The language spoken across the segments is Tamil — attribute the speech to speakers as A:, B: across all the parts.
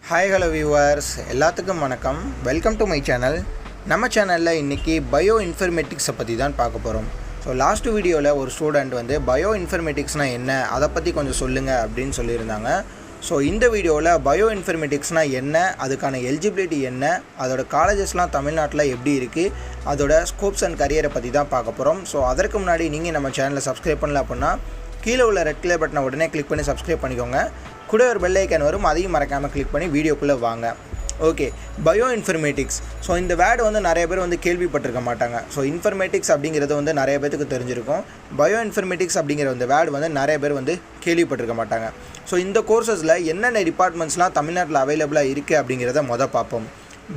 A: ஹாய் ஹலோ வியூவர்ஸ் எல்லாத்துக்கும் வணக்கம். Welcome to my channel. நம்ம சேனலில் இன்றைக்கி பயோ இன்ஃபர்மேட்டிக்ஸை பற்றி தான் பார்க்க போகிறோம். ஸோ லாஸ்ட் வீடியோவில் ஒரு ஸ்டூடெண்ட் பயோ இன்ஃபர்மேட்டிக்ஸ்னால் என்ன அதை பற்றி கொஞ்சம் சொல்லுங்கள் அப்படின்னு சொல்லியிருந்தாங்க. ஸோ இந்த வீடியோவில் பயோ இன்ஃபர்மேட்டிக்ஸ்னால் என்ன, அதுக்கான எலிஜிபிலிட்டி என்ன, அதோட காலேஜஸ்லாம் தமிழ்நாட்டில் எப்படி இருக்குது, அதோட ஸ்கோப்ஸ் அண்ட் கரியரை பற்றி தான் பார்க்க போகிறோம். ஸோ அதற்கு முன்னாடி நீங்கள் நம்ம சேனலை சப்ஸ்கிரைப் பண்ணல அப்படின்னா கீழே உள்ள ரெட் கலர் பட்டனை உடனே கிளிக் பண்ணி சப்ஸ்கிரைப் பண்ணிக்கோங்க. கூட ஒரு பெல் ஐக்கான் வரும், அதையும் மறக்காமல் கிளிக் பண்ணி வீடியோக்குள்ளே வாங்க. Okay, bio informatics. ஸோ இந்த வேர்டு நிறைய பேர் கேள்விப்பட்டிருக்க மாட்டாங்க. ஸோ இன்ஃபர்மேட்டிக்ஸ் அப்படிங்கிறது நிறைய பேருக்கு தெரிஞ்சிருக்கும். பயோ இன்ஃபர்மேட்டிக்ஸ் அப்படிங்கிற இந்த வேர்டு நிறைய பேர் கேள்விப்பட்டிருக்க மாட்டாங்க. ஸோ இந்த கோர்சஸில் என்னென்ன டிபார்ட்மெண்ட்ஸ்லாம் தமிழ்நாட்டில் அவைலபிளாக இருக்குது அப்படிங்கிறத பார்ப்போம்.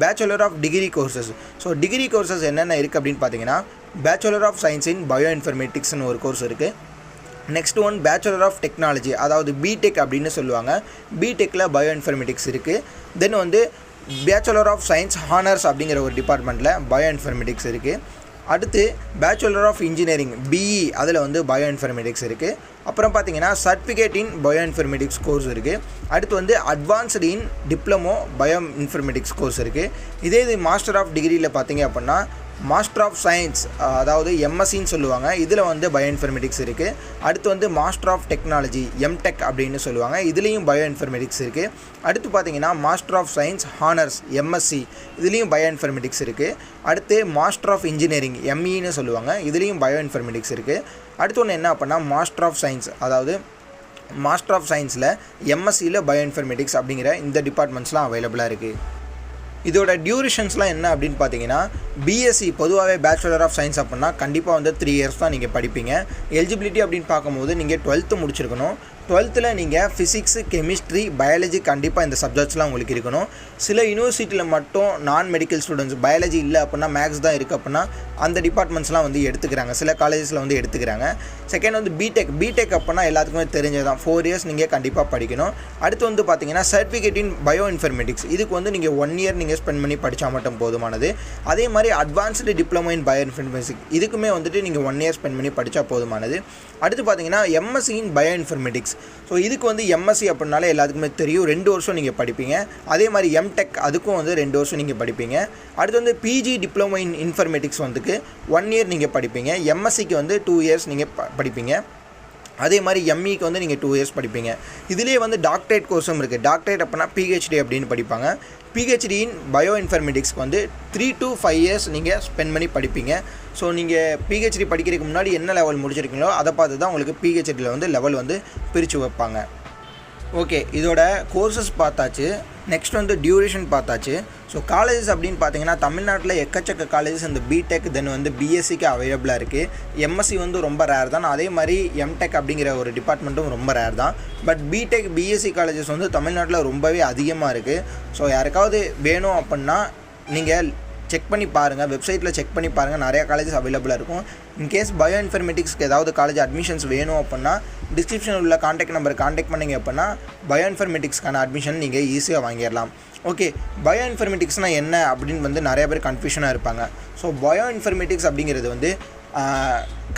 A: Bachelor of degree courses. So degree courses என்னென்ன இருக்குது அப்படின்னு பார்த்தீங்கன்னா, பேச்சுலர் ஆஃப் சயின்ஸ் இன் பயோ இன்ஃபர்மேட்டிக்ஸ்னு ஒரு கோர்ஸ் இருக்குது. Next one bachelor of technology, அதாவது பிடெக் அப்படின்னு சொல்லுவாங்க. பிடெக்கில் பயோ இன்ஃபர்மேட்டிக்ஸ் இருக்குது. Then bachelor of science honours அப்படிங்கிற ஒரு டிபார்ட்மெண்ட்டில் பயோ இன்ஃபர்மேட்டிக்ஸ் இருக்குது. அடுத்து பேச்சுலர் ஆஃப் இன்ஜினியரிங் பிஇ, அதில் பயோ இன்ஃபர்மேட்டிக்ஸ் இருக்குது. அப்புறம் பார்த்தீங்கன்னா certificate in bioinformatics course இருக்குது. அடுத்து advanced in diploma bio informatics course இருக்குது. இது மாஸ்டர் ஆஃப் டிகிரியில் பார்த்தீங்க அப்படின்னா மாஸ்டர் ஆஃப் சயின்ஸ், அதாவது எம்எஸ்சின்னு சொல்லுவாங்க. இதில் பயோ இன்ஃபர்மேட்டிக்ஸ் இருக்குது. அடுத்து மாஸ்டர் ஆஃப் டெக்னாலஜி எம்டெக் அப்படின்னு சொல்லுவாங்க. இதுலேயும் பயோ இன்ஃபர்மேட்டிக்ஸ் இருக்குது. அடுத்து பார்த்தீங்கன்னா master of science honours MSc, இதுலேயும் பயோ இன்ஃபர்மேட்டிக்ஸ் இருக்குது. அடுத்து மாஸ்டர் ஆஃப் இன்ஜினியரிங் எம்இன்னு சொல்லுவாங்க. இதுலேயும் பயோ இன்ஃபர்மேட்டிக்ஸ் இருக்குது. அடுத்து ஒன்று என்ன அப்படின்னா மாஸ்டர் ஆஃப் சயின்ஸ், அதாவது மாஸ்டர் ஆஃப் சயின்ஸில் எம்எஸ்சியில் பயோ இன்ஃபர்மேட்டிக்ஸ் அப்படிங்கிற இந்த டிபார்ட்மெண்ட்ஸ்லாம் அவைலபிளாக இருக்குது. இதோட டியூரேஷன்ஸ்லாம் என்ன அப்படின்னு பார்த்தீங்கன்னா, பிஎஸ்சி பொதுவாகவே பேச்சுலர் ஆஃப் சயின்ஸ் அப்படின்னா கண்டிப்பாக 3 இயர்ஸ் தான் நீங்கள் படிப்பீங்க. எலிஜிபிலிட்டி அப்படின்னு பார்க்கும்போது நீங்கள் 12th முடிச்சிருக்கணும். 12th நீங்கள் ஃபிசிக்ஸ், கெமிஸ்ட்ரி, பயாலஜி கண்டிப்பாக இந்த சப்ஜெக்ட்ஸ்லாம் உங்களுக்கு இருக்கணும். சில யூனிவர்சிட்டியில் மட்டும் நான் மெடிக்கல் ஸ்டூடெண்ட்ஸ் பயாலஜி இல்லை அப்படின்னா மேக்ஸ் தான் இருக்குது அப்படின்னா அந்த டிபார்ட்மெண்ட்ஸ்லாம் எடுத்துக்கிறாங்க. சில காலேஜஸில் எடுத்துக்கிறாங்க. செகண்ட் பிடெக் அப்படின்னா எல்லாத்துக்குமே தெரிஞ்சதான், 4 இயர்ஸ் நீங்கள் கண்டிப்பாக படிக்கணும். அடுத்து பார்த்தீங்கன்னா சர்டிஃபிகேட் இன் பயோ இன்ஃபர்மேட்டிக்ஸ், இதுக்கு நீங்கள் 1 இயர் நீங்கள் ஸ்பெண்ட் பண்ணி படித்தா மட்டும் போதுமானது. அதே மாதிரி advanced diploma in bio informatics, இதுக்குமே நீங்கள் 1 இயர் ஸ்பெண்ட் பண்ணி படித்தா போதுமானது. அடுத்து பார்த்தீங்கன்னா எம்எஸ்சி இன் பயோ இன்ஃபர்மேட்டிக்ஸ். ஸோ இதுக்கு எம்எஸ்சி அப்படின்னாலே எல்லாத்துக்குமே தெரியும், 2 வருஷம் நீங்கள் படிப்பீங்க. அதே மாதிரி எம்டெக், அதுக்கும் 2 வருஷம் நீங்கள் படிப்பீங்க. அடுத்து PG diploma in informatics 1 year நீங்கள் படிப்பீங்க. எம்எஸ்சிக்கு 2 இயர்ஸ் நீங்கள் படிப்பீங்க. அதே மாதிரி எம்இக்கு நீங்கள் 2 இயர்ஸ் படிப்பீங்க. இதிலே டாக்டரேட் கோர்ஸும் இருக்குது. டாக்டரேட் அப்படின்னா பிஹெச்டி அப்படின்னு படிப்பாங்க. பிஹெச்டி இன் பயோ இன்ஃபர்மேட்டிக்ஸ்க்கு 3 to 5 இயர்ஸ் நீங்கள் ஸ்பெண்ட் பண்ணி படிப்பீங்க. ஸோ நீங்கள் பிஹெச்டி படிக்கிறதுக்கு முன்னாடி என்ன லெவல் முடிச்சிருக்கீங்களோ அதை பார்த்து தான் உங்களுக்கு பிஹெச்டியில் லெவல் பிரித்து வைப்பாங்க. ஓகே, இதோட கோர்சஸ் பார்த்தாச்சு. நெக்ஸ்ட் டியூரேஷன் பார்த்தாச்சு. ஸோ காலேஜஸ் அப்படின்னு பார்த்தீங்கன்னா தமிழ்நாட்டில் எக்கச்சக்க காலேஜஸ் இந்த பிடெக் தென் பிஎஸ்சிக்கு அவைலபிளாக இருக்குது. எம்எஸ்சி ரொம்ப ரேர் தான். அதே மாதிரி எம்டெக் அப்படிங்கிற ஒரு டிபார்ட்மெண்ட்டும் ரொம்ப ரேர் தான். பட் பிடெக் பிஎஸ்சி காலேஜஸ் தமிழ்நாட்டில் ரொம்பவே அதிகமாக இருக்குது. ஸோ யாருக்காவது வேணும் அப்படின்னா நீங்கள் செக் பண்ணி பாருங்கள், வெப்சைட்டில் செக் பண்ணி பாருங்கள், நிறையா காலேஜஸ் அவைலபிளாக இருக்கும். இன்கேஸ் பயோ இன்ஃபர்மேட்டிக்ஸ்க்கு ஏதாவது காலேஜ் அட்மிஷன்ஸ் வேணும் அப்படின்னா டிஸ்கிரிப்ஷனில் உள்ள காண்டாக்ட் நம்பர் காண்டாக்ட் பண்ணிங்க அப்படின்னா பயோ இன்ஃபர்மேட்டிக்ஸ்க்கான அட்மிஷன் நீங்கள் ஈஸியாக வாங்கிடலாம். ஓகே, பயோ இன்ஃபர்மேட்டிக்ஸ்னால் என்ன அப்படின்னு நிறைய பேர் கன்ஃபியூஷனாக இருப்பாங்க. ஸோ பயோ இன்ஃபர்மேட்டிக்ஸ் அப்படிங்கிறது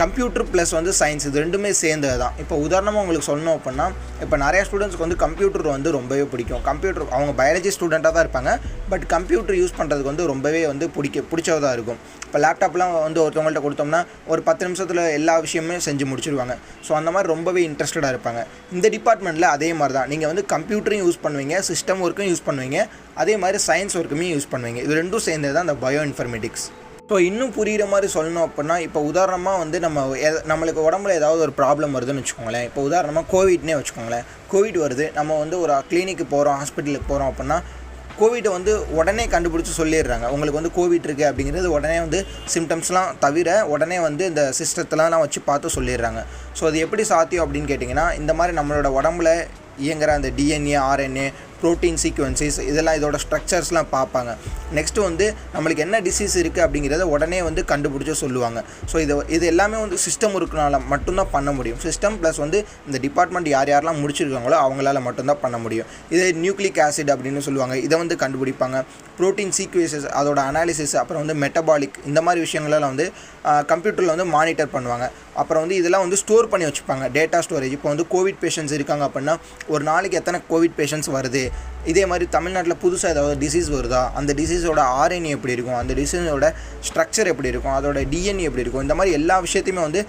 A: கம்ப்யூட்டர் ப்ளஸ் சயின்ஸ், இது ரெண்டுமே சேர்ந்தது தான். இப்போ உதாரணமாக உங்களுக்கு சொல்லணும் அப்படின்னா, இப்போ நிறையா ஸ்டூடெண்ட்ஸ்க்கு கம்ப்யூட்டர் ரொம்பவே பிடிக்கும். கம்ப்யூட்டர் அவங்க பயாலஜி ஸ்டூடெண்ட்டாக தான் இருப்பாங்க, பட் கம்ப்யூட்டர் யூஸ் பண்ணுறதுக்கு ரொம்பவே பிடிச்சதாக இருக்கும். இப்போ லேப்டாப்லாம் ஒருத்தவங்கள்ட்ட கொடுத்தோம்னா ஒரு 10 நிமிஷத்தில் எல்லா விஷயமே செஞ்சு முடிச்சிடுவாங்க. ஸோ அந்த மாதிரி ரொம்பவே இன்ட்ரெஸ்டடாக இருப்பாங்க. இந்த டிபார்ட்மெண்ட்டில் அதே மாதிரி தான், நீங்கள் கம்ப்யூட்டரையும் யூஸ் பண்ணுவீங்க, சிஸ்டம் ஒர்க்கும் யூஸ் பண்ணுவீங்க, அதே மாதிரி சயின்ஸ் ஒர்க்குமே யூஸ் பண்ணுவீங்க. இது ரெண்டும் சேர்ந்தது தான் இந்த பயோ இன்ஃபர்மேட்டிக்ஸ். ஸோ இன்னும் புரிகிற மாதிரி சொல்லணும் அப்படின்னா, இப்போ உதாரணமாக நம்மளுக்கு உடம்புல ஏதாவது ஒரு ப்ராப்ளம் வருதுன்னு வச்சுக்கோங்களேன். இப்போ உதாரணமாக கோவிட்னே வச்சுக்கோங்களேன். கோவிட் வருது, நம்ம ஒரு கிளினிக்கு போகிறோம், ஹாஸ்பிட்டலுக்கு போகிறோம் அப்படின்னா கோவிட்டை உடனே கண்டுபிடிச்சி சொல்லிடுறாங்க. உங்களுக்கு கோவிட் இருக்குது அப்படிங்கிறது உடனே சிம்டம்ஸ்லாம் தவிர உடனே இந்த சிஸ்டத்தெலாம் வச்சு பார்த்து சொல்லிடுறாங்க. ஸோ அது எப்படி சாத்தியம் அப்படின்னு கேட்டிங்கன்னா, இந்த மாதிரி நம்மளோட உடம்புல இயங்குகிற அந்த டிஎன்ஏ, ஆர்என்ஏ, ப்ரோட்டீன் சீக்வன்சிஸ், இதெல்லாம் இதோட ஸ்ட்ரக்சர்ஸ்லாம் பார்ப்பாங்க. நெக்ஸ்ட்டு நம்மளுக்கு என்ன டிசீஸ் இருக்குது அப்படிங்கிறத உடனே கண்டுபிடிச்சி சொல்லுவாங்க. ஸோ இது எல்லாமே சிஸ்டம் இருக்கனால மட்டும்தான் பண்ண முடியும். சிஸ்டம் ப்ளஸ் இந்த டிபார்ட்மெண்ட் யாரெல்லாம் முடிச்சிருக்காங்களோ அவங்களால மட்டும்தான் பண்ண முடியும். இது நியூக்ளிக் ஆசிட் அப்படின்னு சொல்லுவாங்க. இதை கண்டுபிடிப்பாங்க. ப்ரோட்டீன் சீக்வன்சஸ், அதோட அனாலிசிஸ், அப்புறம் மெட்டபாலிக், இந்த மாதிரி விஷயங்களெல்லாம் கம்ப்யூட்டரில் மானிட்டர் பண்ணுவாங்க. அப்புறம் வந்து இதெல்லாம் வந்து ஸ்டோர் பண்ணி வச்சுப்பாங்க, டேட்டா ஸ்டோரேஜ். இப்போ வந்து கோவிட் பேஷண்ட்ஸ் இருக்காங்க அப்படின்னா ஒரு நாளைக்கு எத்தனை கோவிட் பேஷண்ட்ஸ் வருது, இதே மாதிரி தமிழ்நாட்டில் புதுசாக ஏதாவது டிசீஸ் வருதா, அந்த டிசீஸோட ஆர்என்ஏ எப்படி இருக்கும், அந்த டிசீஸோட ஸ்ட்ரக்சர் எப்படி இருக்கும், அதோட டிஎன்ஏ எப்படி இருக்கும், இந்த மாதிரி எல்லா விஷயத்தையுமே வந்து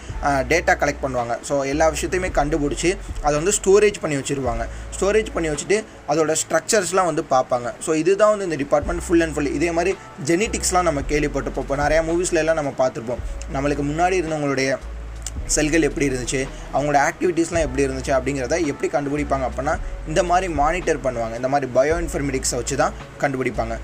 A: டேட்டா கலெக்ட் பண்ணுவாங்க. ஸோ எல்லா விஷயத்தையுமே கண்டுபிடிச்சி அதை வந்து ஸ்டோரேஜ் பண்ணி வச்சுருவாங்க. ஸ்டோரேஜ் பண்ணி வச்சுட்டு அதோட ஸ்ட்ரக்சர்ஸ்லாம் வந்து பார்ப்பாங்க. ஸோ இதுதான் வந்து இந்த டிபார்ட்மெண்ட் ஃபுல் அண்ட் ஃபுல். இதே மாதிரி ஜெனட்டிக்ஸ்லாம் நம்ம கேள்விப்பட்டிருப்போம். இப்போ நிறையா மூவிஸ்ல எல்லாம் நம்ம பார்த்துருப்போம், நம்மளுக்கு முன்னாடி இருந்தவங்களுடைய செல்கள் எப்படி இருந்துச்சு, அவங்களோட ஆக்டிவிட்டீஸ்லாம் எப்படி இருந்துச்சு அப்படிங்கிறத எப்படி கண்டுபிடிப்பாங்க அப்படின்னா இந்த மாதிரி மானிட்டர் பண்ணுவாங்க. இந்த மாதிரி பயோ இன்ஃபர்மேட்டிக்ஸை வச்சு தான் கண்டுபிடிப்பாங்க.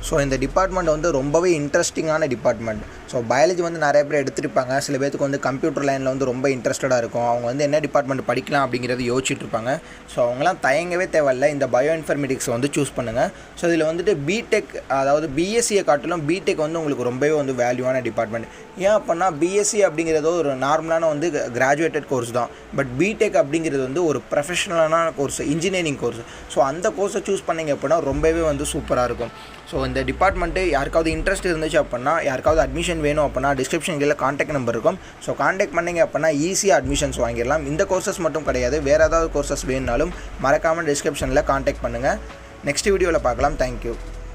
A: ஸோ இந்த டிபார்ட்மெண்ட் வந்து ரொம்பவே இன்ட்ரெஸ்டிங்கான டிபார்ட்மெண்ட். ஸோ பயாலஜி வந்து நிறைய பேர் எடுத்துருப்பாங்க, சில பேருக்கு வந்து கம்ப்யூட்டர் லைனில் வந்து ரொம்ப இன்ட்ரெஸ்டடாக இருக்கும். அவங்க வந்து என்ன டிபார்ட்மெண்ட் படிக்கலாம் அப்படிங்கிறது யோசிச்சுட்டு இருப்பாங்க. ஸோ அவங்களாம் தயங்கவே தேவையில்லை, இந்த பயோ இன்ஃபர்மேட்டிக்ஸ் வந்து சூஸ் பண்ணுங்கள். ஸோ இதில் வந்துட்டு பிடெக், அதாவது பிஎஸ்சியை காட்டிலும் பிடெக் வந்து உங்களுக்கு ரொம்பவே வந்து வேல்யூவான டிபார்ட்மெண்ட். ஏன் அப்படின்னா பிஎஸ்சி அப்படிங்கிறது ஒரு நார்மலான வந்து கிராஜுவேட்டட் கோர்ஸ் தான். பட் பிடெக் அப்படிங்கிறது வந்து ஒரு ப்ரொஃபஷனலான கோர்ஸ், இன்ஜினியரிங் கோர்ஸ். ஸோ அந்த கோர்ஸை சூஸ் பண்ணிங்க அப்படின்னா ரொம்பவே வந்து சூப்பராக இருக்கும். ஸோ இந்த டிபார்ட்மெண்ட்டு யாருக்காவது இன்ட்ரெஸ்ட் இருந்துச்சு அப்படின்னா, யாருக்காவது அட்மிஷன் வேணும் அப்படின்னா டிஸ்கிரிப்ஷன் கீழே காண்டாக்ட் நம்பர் இருக்கும். ஸோ காண்டாக்ட் பண்ணிங்க அப்படின்னா ஈஸியாக அட்மிஷன்ஸ் வாங்கிடலாம். இந்த கோர்சஸ் மட்டும் கிடையாது, வேறு ஏதாவது கோர்சஸ் வேணுனாலும் மறக்காமல் டிஸ்கிரிப்ஷனில் காண்டாக்ட் பண்ணுங்கள். நெக்ஸ்ட் வீடியோவில் பார்க்கலாம். தேங்க்யூ.